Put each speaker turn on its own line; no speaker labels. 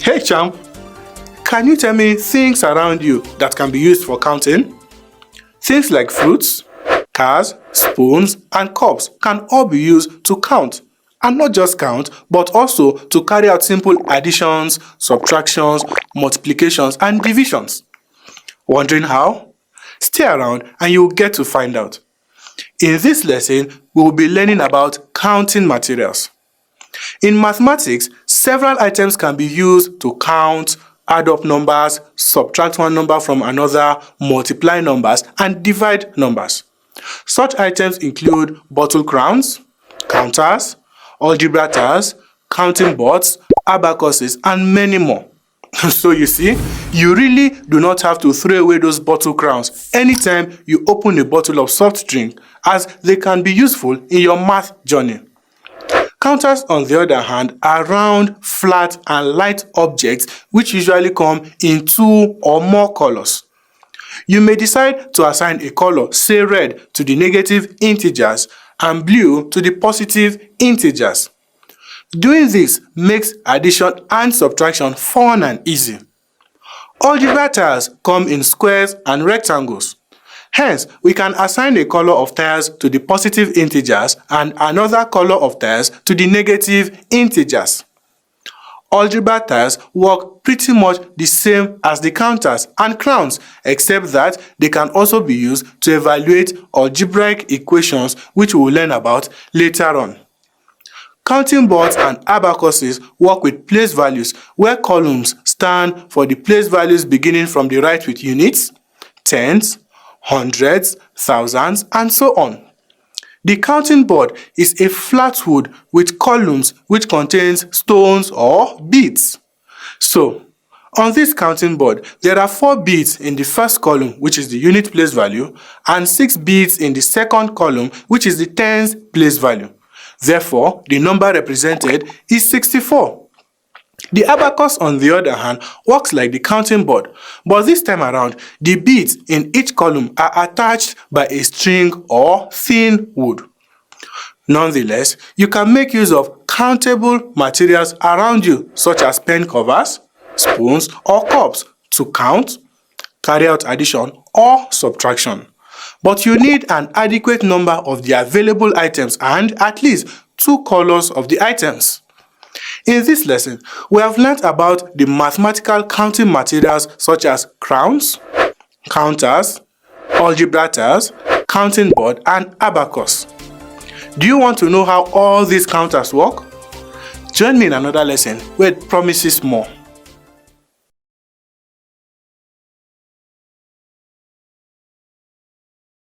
Hey champ, can you tell me things around you that can be used for counting? Things like fruits, cars, spoons, and cups can all be used to count. And not just count, but also to carry out simple additions, subtractions, multiplications, and divisions. Wondering how? Stay around and you'll get to find out. In this lesson, we will be learning about counting materials. In mathematics, several items can be used to count, add up numbers, subtract one number from another, multiply numbers, and divide numbers. Such items include bottle crowns, counters, algebra tires, counting boards, abacuses, and many more. So you see, you really do not have to throw away those bottle crowns anytime you open a bottle of soft drink, as they can be useful in your math journey. Counters, on the other hand, are round, flat, and light objects which usually come in two or more colors. You may decide to assign a color, say red, to the negative integers and blue to the positive integers. Doing this makes addition and subtraction fun and easy. Algebra tiles come in squares and rectangles. Hence, we can assign a color of tiles to the positive integers and another color of tiles to the negative integers. Algebra tiles work pretty much the same as the counters and crowns, except that they can also be used to evaluate algebraic equations, which we will learn about later on. Counting boards and abacuses work with place values, where columns stand for the place values beginning from the right with units, tenths, hundreds, thousands, and so on. The counting board is a flat wood with columns which contains stones or beads. So, on this counting board, there are 4 beads in the first column, which is the unit place value, and 6 beads in the second column, which is the tens place value. Therefore, the number represented is 64. The abacus, on the other hand, works like the counting board, but this time around, the beads in each column are attached by a string or thin wood. Nonetheless, you can make use of countable materials around you, such as pen covers, spoons, or cups to count, carry out addition, or subtraction. But you need an adequate number of the available items and at least 2 colors of the items. In this lesson, we have learnt about the mathematical counting materials such as crowns, counters, algebra tiles, counting board, and abacus. Do you want to know how all these counters work? Join me in another lesson where it promises more.